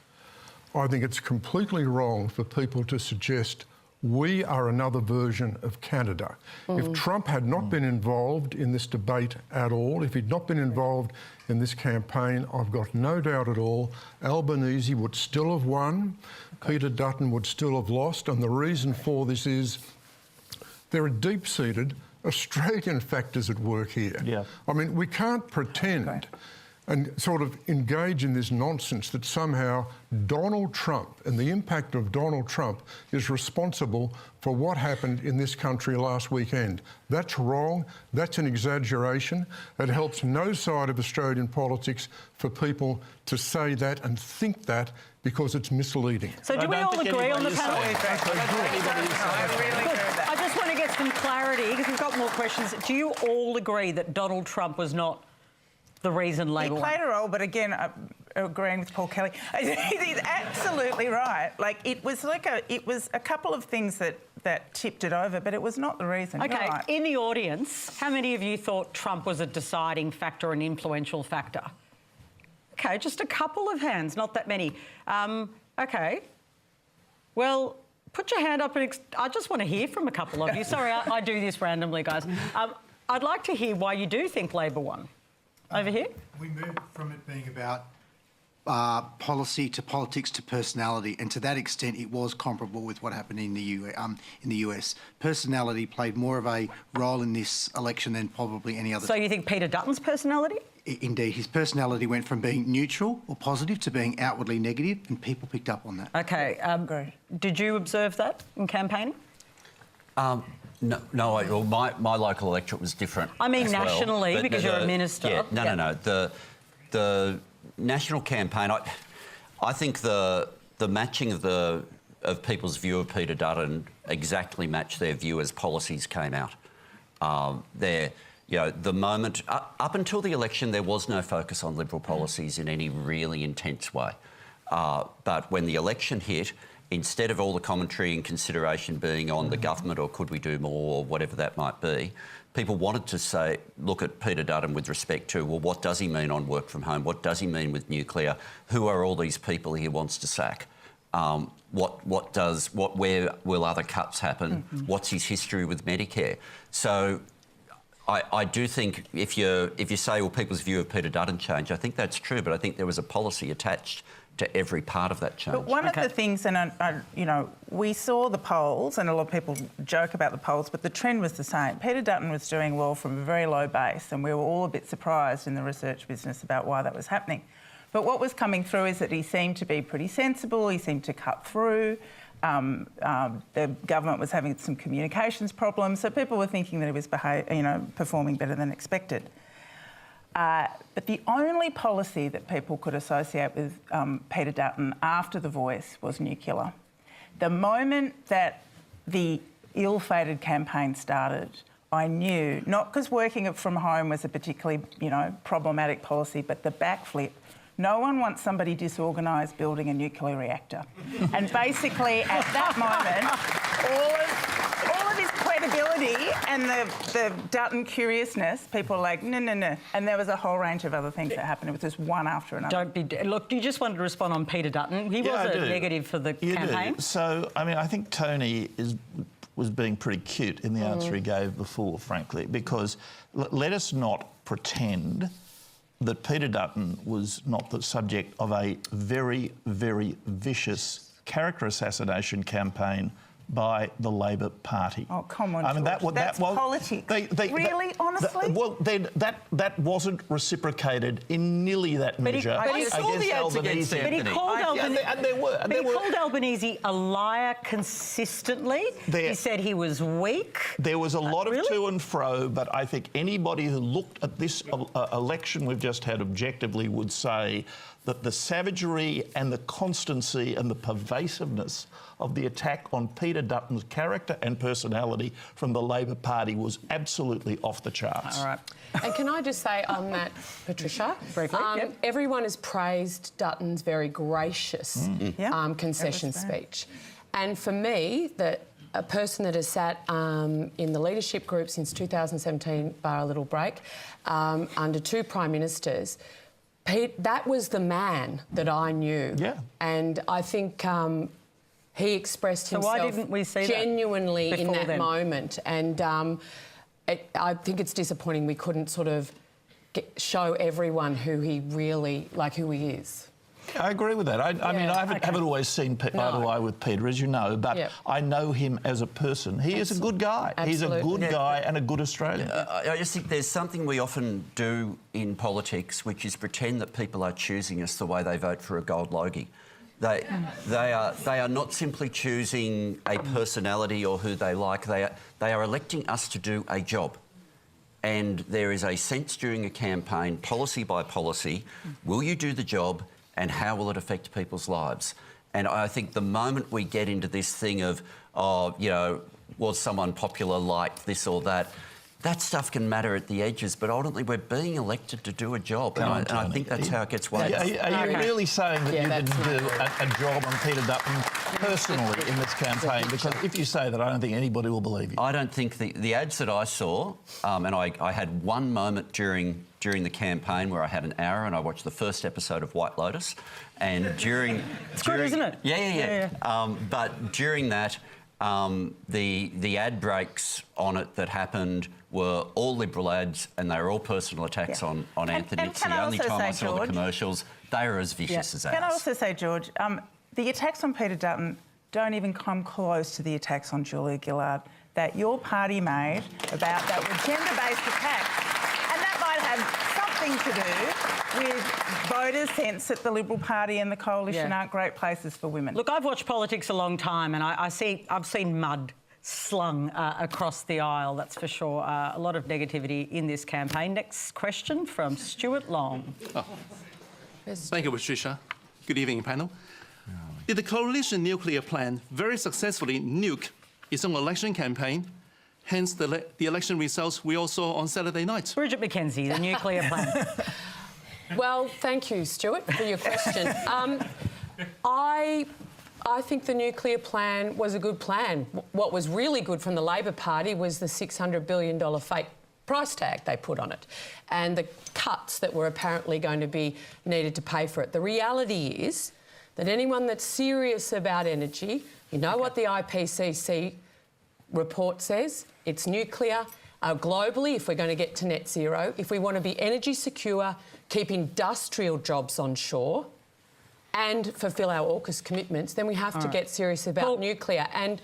I think it's completely wrong for people to suggest we are another version of Canada. If Trump had not been involved in this debate at all, if he'd not been involved in this campaign, I've got no doubt at all Albanese would still have won, Peter Dutton would still have lost, and the reason for this is there are deep-seated Australian factors at work here. Yeah. I mean, we can't pretend and sort of engage in this nonsense that somehow Donald Trump and the impact of Donald Trump is responsible for what happened in this country last weekend. That's wrong. That's an exaggeration. It helps no side of Australian politics for people to say that and think that, because it's misleading. So do we all agree on the panel? I just want to get some clarity, because we've got more questions. Do you all agree that Donald Trump was not the reason Labor He played a role, but again, agreeing with Paul Kelly, he's absolutely right. Like, it was a couple of things that tipped it over, but it was not the reason. Okay, You're right. In the audience, how many of you thought Trump was a deciding factor, an influential factor? Okay, just a couple of hands, not that many. Okay. Well, put your hand up and I just want to hear from a couple of you. Sorry, I do this randomly, guys. I'd like to hear why you do think Labor won. Over here? We moved from it being about policy to politics to personality, and to that extent it was comparable with what happened in the US. Personality played more of a role in this election than probably any other. So you think Peter Dutton's personality? Indeed, his personality went from being neutral or positive to being outwardly negative, and people picked up on that. Okay. Did you observe that in campaigning? No, well, my local electorate was different. I mean, as nationally, well, because you're a minister. Yeah, no. The national campaign, I think the matching of people's view of Peter Dutton exactly matched their view as policies came out. The moment up until the election, there was no focus on Liberal policies in any really intense way. But when the election hit, instead of all the commentary and consideration being on the government or could we do more or whatever that might be, people wanted to look at Peter Dutton with respect to, well, what does he mean on work from home? What does he mean with nuclear? Who are all these people he wants to sack? Where will other cuts happen? What's his history with Medicare? So I do think if you say, well, people's view of Peter Dutton changed, I think that's true, but I think there was a policy attached to every part of that change. But one of the things, and we saw the polls, and a lot of people joke about the polls, but the trend was the same. Peter Dutton was doing well from a very low base, and we were all a bit surprised in the research business about why that was happening. But what was coming through is that he seemed to be pretty sensible, he seemed to cut through. The government was having some communications problems, so people were thinking that he was performing better than expected. But the only policy that people could associate with Peter Dutton after The Voice was nuclear. The moment that the ill-fated campaign started, I knew, not because working from home was a particularly, problematic policy, but the backflip. No one wants somebody disorganised building a nuclear reactor. And basically, at that moment, all of his credibility and the Dutton curiousness, people were like, no. And there was a whole range of other things that happened. It was just one after another. Look, you just wanted to respond on Peter Dutton. He was a negative for the campaign. Do. So, I think Tony was being pretty cute in the answer he gave before, frankly, because let us not pretend that Peter Dutton was not the subject of a very, very vicious character assassination campaign by the Labor Party. Oh, come on, George. That's politics. Really? Honestly? That wasn't reciprocated in nearly that measure. But he saw the ads against him. But he called Albanese a liar consistently. He said he was weak. There was a lot of to and fro, but I think anybody who looked at this election we've just had objectively would say that the savagery and the constancy and the pervasiveness of the attack on Peter Dutton's character and personality from the Labor Party was absolutely off the charts. All right. And can I just say on that, Patricia, briefly, everyone has praised Dutton's very gracious concession speech. And for me, a person that has sat in the leadership group since 2017, bar a little break, under two Prime Ministers, Pete, that was the man that I knew. Yeah. And I think he expressed himself why didn't we see genuinely that in that then? moment. And I think it's disappointing we couldn't sort of show everyone who he really, who he is. I agree with that. I mean, I haven't always seen eye to eye with Peter, as you know, but I know him as a person. He is a good guy. Absolutely. He's a good guy and a good Australian. I just think there's something we often do in politics, which is pretend that people are choosing us the way they vote for a gold logie. They are not simply choosing a personality or who they like. They are electing us to do a job. And there is a sense during a campaign, policy by policy, will you do the job and how will it affect people's lives? And I think the moment we get into this thing of, was someone popular like this or that, that stuff can matter at the edges, but ultimately we're being elected to do a job, and I think that's how it gets weighed. Are you really saying that you didn't do a job on Peter Dutton personally in this campaign? Because if you say that, I don't think anybody will believe you. I don't think the ads that I saw, and I had one moment during the campaign where I had an hour and I watched the first episode of White Lotus, and it's good, isn't it? Yeah. But during that, the ad breaks on it that happened were all Liberal ads, and they were all personal attacks on Anthony. It's the only time I saw the commercials. They were as vicious as ours. Can I also say, George, the attacks on Peter Dutton don't even come close to the attacks on Julia Gillard that your party made about that were gender-based attacks. And that might have something to do with voters' sense that the Liberal Party and the Coalition aren't great places for women. Look, I've watched politics a long time, and I've seen mud slung across the aisle, that's for sure. A lot of negativity in this campaign. Next question from Stuart Long. Thank you, Patricia. Good evening, panel. Did the coalition nuclear plan very successfully nuke its own election campaign? Hence the election results we all saw on Saturday night. Bridget McKenzie, the nuclear plan. Well, thank you, Stuart, for your question. I think the nuclear plan was a good plan. What was really good from the Labor Party was the $600 billion fake price tag they put on it and the cuts that were apparently going to be needed to pay for it. The reality is that anyone that's serious about energy, you know what the IPCC report says, it's nuclear. Globally, if we're going to get to net zero, if we want to be energy secure, keep industrial jobs on shore and fulfil our AUKUS commitments, then we have to get serious about nuclear. And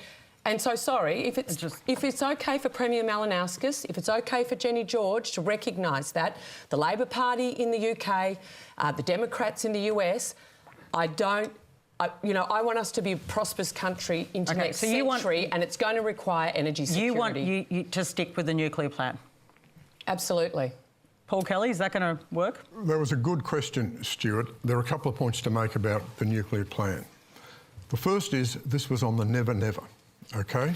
so, sorry, if it's OK for Premier Malinowskis, if it's OK for Jenny George to recognise that, the Labor Party in the UK, the Democrats in the US, I want us to be a prosperous country into next century, and it's going to require energy security. You want you to stick with the nuclear plan? Absolutely. Paul Kelly, is that going to work? That was a good question, Stuart. There are a couple of points to make about the nuclear plan. The first is this was on the never, never, okay?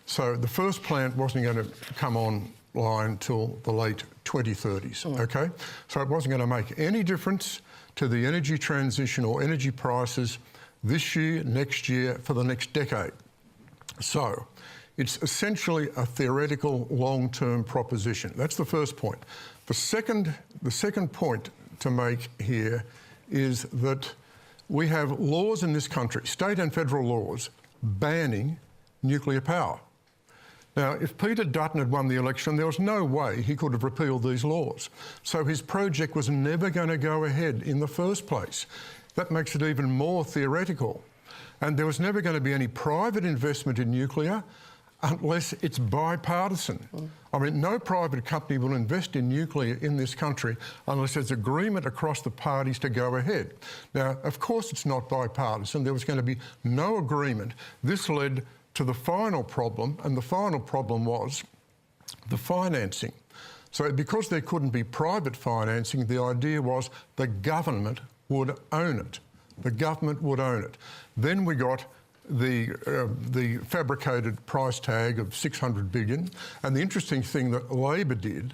So the first plant wasn't going to come online till the late 2030s, okay? So it wasn't going to make any difference to the energy transition or energy prices this year, next year, for the next decade. So it's essentially a theoretical long-term proposition. That's the first point. The second point to make here is that we have laws in this country, state and federal laws, banning nuclear power. Now, if Peter Dutton had won the election, there was no way he could have repealed these laws. So his project was never going to go ahead in the first place. That makes it even more theoretical. And there was never going to be any private investment in nuclear unless it's bipartisan. I mean, no private company will invest in nuclear in this country unless there's agreement across the parties to go ahead. Now, of course it's not bipartisan. There was going to be no agreement. This led to the final problem, and the final problem was the financing. So because there couldn't be private financing, the idea was the government would own it. The government would own it. Then we got the fabricated price tag of $600 billion. And the interesting thing that Labor did,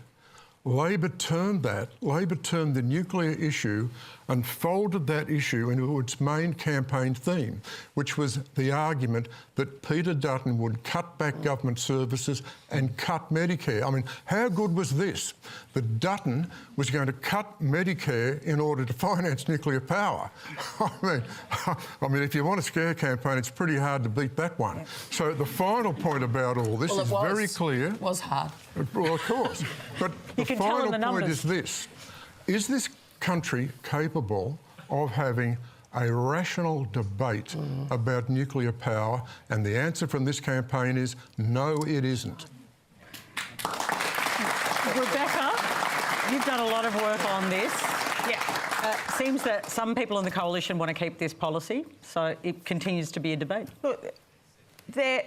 Labor turned the nuclear issue and folded that issue into its main campaign theme, which was the argument that Peter Dutton would cut back government services and cut Medicare. I mean, how good was this? That Dutton was going to cut Medicare in order to finance nuclear power. I mean, if you want a scare campaign, it's pretty hard to beat that one. So the final point about all this is very clear. It was hard. Well, of course. But the final point is this. Is this country capable of having a rational debate about nuclear power? And the answer from this campaign is no, it isn't. Rebecca, you've done a lot of work on this. Yeah. Seems that some people in the coalition want to keep this policy, so it continues to be a debate. Look,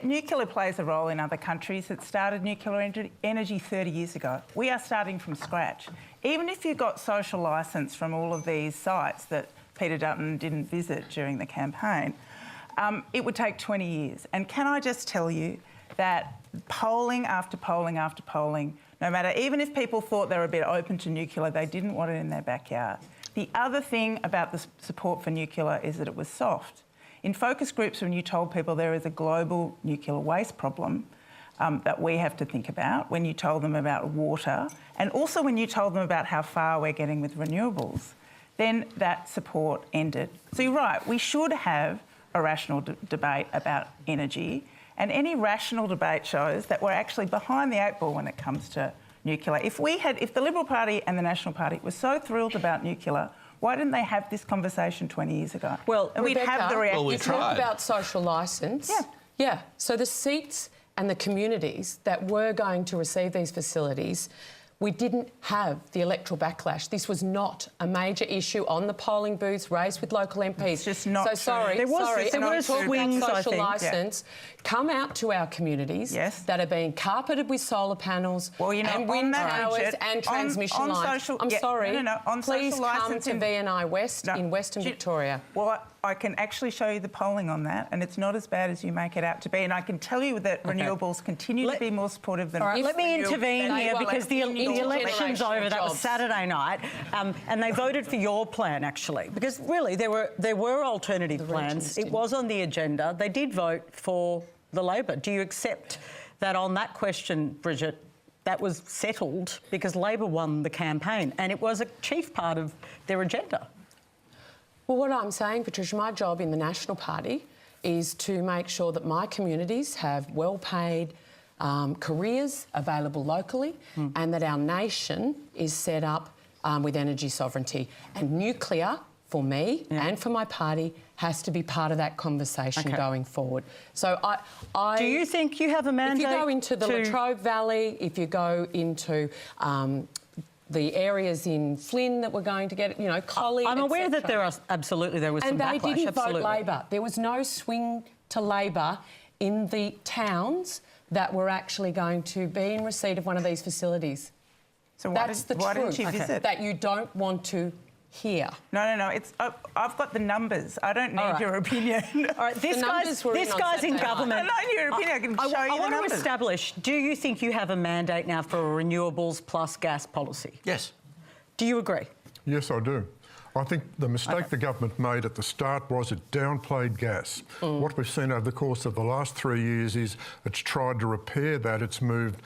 nuclear plays a role in other countries that started nuclear energy 30 years ago. We are starting from scratch. Even if you got social licence from all of these sites that Peter Dutton didn't visit during the campaign, it would take 20 years. And can I just tell you that polling after polling after polling, no matter, even if people thought they were a bit open to nuclear, they didn't want it in their backyard. The other thing about the support for nuclear is that it was soft. In focus groups, when you told people there is a global nuclear waste problem that we have to think about, when you told them about water, and also when you told them about how far we're getting with renewables, then that support ended. So you're right, we should have a rational debate about energy, and any rational debate shows that we're actually behind the 8 ball when it comes to nuclear. If the Liberal Party and the National Party were so thrilled about nuclear, why didn't they have this conversation 20 years ago? Well, and we'd have the reaction. You talk about social licence. Yeah. So the seats and the communities that were going to receive these facilities, we didn't have the electoral backlash. This was not a major issue on the polling booths raised with local MPs. It's just not true. Sorry, there were swings, I social think. licence. Come out to our communities that are being carpeted with solar panels and wind towers and transmission lines. On Please social come licence to VNI West in Western Victoria. Well, I can actually show you the polling on that, and it's not as bad as you make it out to be. And I can tell you that renewables continue to be more supportive than... All right, let me intervene here because the election's over. That was Saturday night, and they voted for your plan, actually, because really there were alternative plans. It was on the agenda. They did vote for the Labor. Do you accept that on that question, Bridget, that was settled because Labor won the campaign and it was a chief part of their agenda? Well, what I'm saying, Patricia, my job in the National Party is to make sure that my communities have well-paid careers available locally and that our nation is set up with energy sovereignty. And nuclear, for me and for my party, has to be part of that conversation going forward. So I... Do you think you have a mandate? If you go into the Latrobe Valley, if you go into... the areas in Flynn that were going to get, Collie, I'm aware that there was some backlash. And they didn't vote Labor. There was no swing to Labor in the towns that were actually going to be in receipt of one of these facilities. So why That's did, the why truth. didn't you visit? That you don't want to hear. No. It's I've got the numbers. I don't need your opinion. All right, this guy's in government. I know your opinion. I can show you the I want numbers. to establish, do you think you have a mandate now for a renewables plus gas policy? Yes. Do you agree? Yes, I do. I think the mistake the government made at the start was it downplayed gas. What we've seen over the course of the last 3 years is it's tried to repair that. It's moved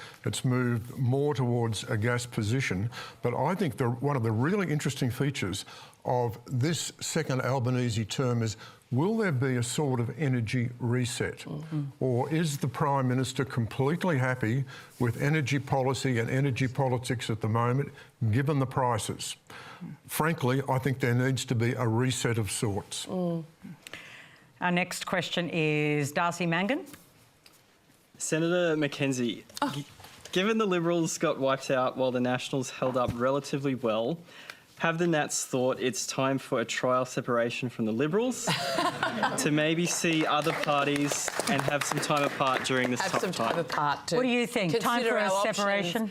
more towards a gas position. But I think one of the really interesting features of this second Albanese term is, will there be a sort of energy reset? Or is the Prime Minister completely happy with energy policy and energy politics at the moment, given the prices? Frankly, I think there needs to be a reset of sorts. Our next question is Darcy Mangan. Senator McKenzie, given the Liberals got wiped out while the Nationals held up relatively well, have the Nats thought it's time for a trial separation from the Liberals to maybe see other parties and have some time apart during this tough time? Apart to What do you think? Time for a separation?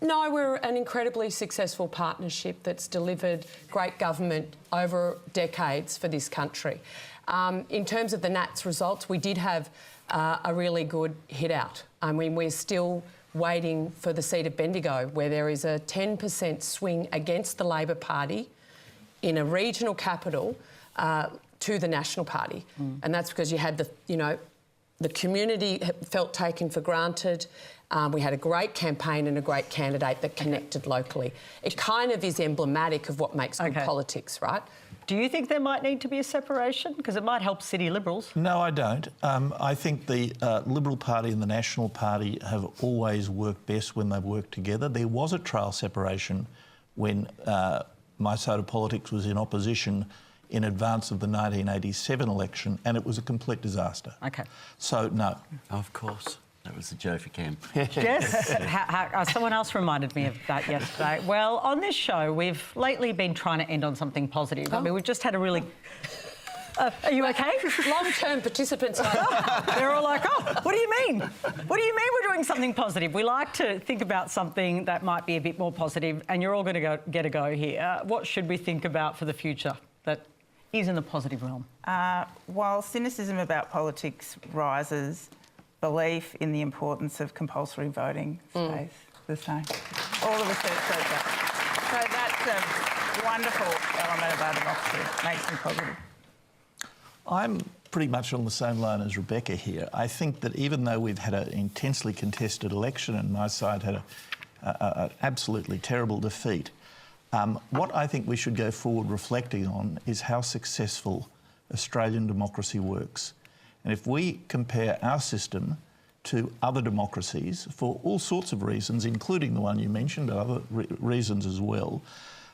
No, we're an incredibly successful partnership that's delivered great government over decades for this country. In terms of the Nats results, we did have a really good hit out. I mean, we're still waiting for the seat of Bendigo, where there is a 10% swing against the Labor Party in a regional capital to the National Party. And that's because you had the community felt taken for granted. We had a great campaign and a great candidate that connected locally. It kind of is emblematic of what makes good politics, right? Do you think there might need to be a separation? Because it might help city Liberals. No, I don't. I think the Liberal Party and the National Party have always worked best when they've worked together. There was a trial separation when my side of politics was in opposition in advance of the 1987 election, and it was a complete disaster. Okay. So, no. Of course. That was the Joe for Cam. Yes. Someone else reminded me of that yesterday. Well, on this show, we've lately been trying to end on something positive. I mean, we've just had a really... are you okay? Long-term participants. They're all like, oh, what do you mean? What do you mean we're doing something positive? We like to think about something that might be a bit more positive, and you're all going to get a go here. What should we think about for the future that is in the positive realm? While cynicism about politics rises, belief in the importance of compulsory voting stays the same. All the research shows that. So that's a wonderful element of our democracy. Makes me positive. I'm pretty much on the same line as Rebecca here. I think that even though we've had an intensely contested election and my side had an absolutely terrible defeat, what I think we should go forward reflecting on is how successful Australian democracy works. And if we compare our system to other democracies for all sorts of reasons, including the one you mentioned, other reasons as well,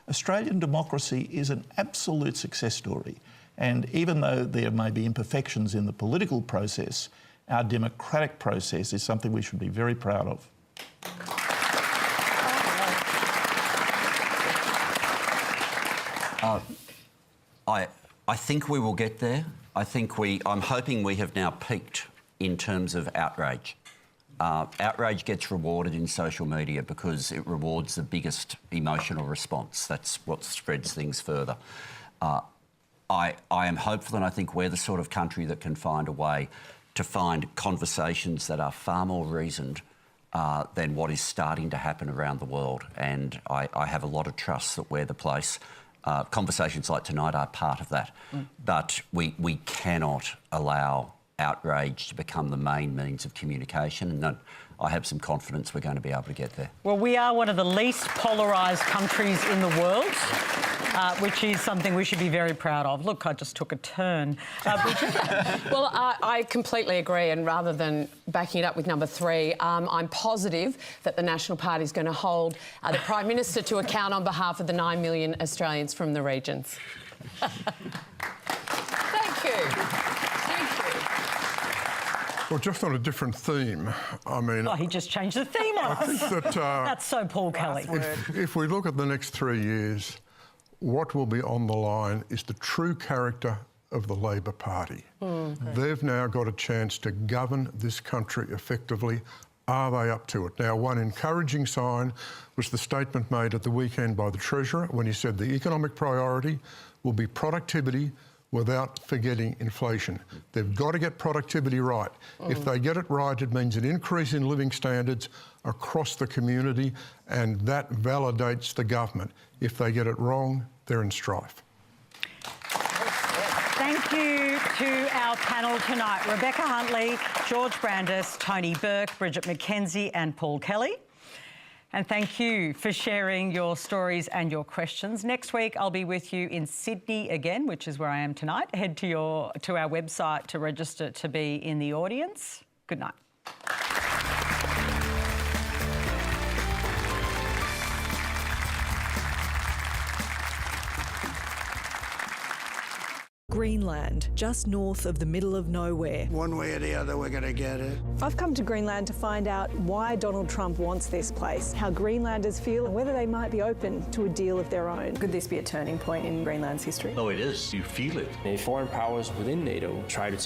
Australian democracy is an absolute success story. And even though there may be imperfections in the political process, our democratic process is something we should be very proud of. I think we will get there. I'm hoping we have now peaked in terms of outrage. Outrage gets rewarded in social media because it rewards the biggest emotional response. That's what spreads things further. I am hopeful, and I think we're the sort of country that can find a way to find conversations that are far more reasoned than what is starting to happen around the world. And I have a lot of trust that we're the place. Conversations like tonight are part of that. But we cannot allow outrage to become the main means of communication. And I have some confidence we're going to be able to get there. Well, we are one of the least polarised countries in the world, which is something we should be very proud of. Look, I just took a turn. Well, I completely agree, and rather than backing it up with number 3, I'm positive that the National Party is going to hold the Prime Minister to account on behalf of the 9 million Australians from the regions. Thank you. Well, just on a different theme, I mean... Oh, he just changed the theme on us. I think that... That's so Paul Kelly. If we look at the next 3 years, what will be on the line is the true character of the Labor Party. They've now got a chance to govern this country effectively Are they up to it? Now, one encouraging sign was the statement made at the weekend by the Treasurer when he said the economic priority will be productivity without forgetting inflation. They've got to get productivity right. If they get it right, it means an increase in living standards across the community, and that validates the government. If they get it wrong, they're in strife. Thank you to our panel tonight, Rebecca Huntley, George Brandis, Tony Burke, Bridget McKenzie and Paul Kelly. And thank you for sharing your stories and your questions. Next week, I'll be with you in Sydney again, which is where I am tonight. Head to our website to register to be in the audience. Good night. Greenland, just north of the middle of nowhere. One way or the other, we're going to get it. I've come to Greenland to find out why Donald Trump wants this place, how Greenlanders feel, and whether they might be open to a deal of their own. Could this be a turning point in Greenland's history? No, it is. You feel it. If foreign powers within NATO try to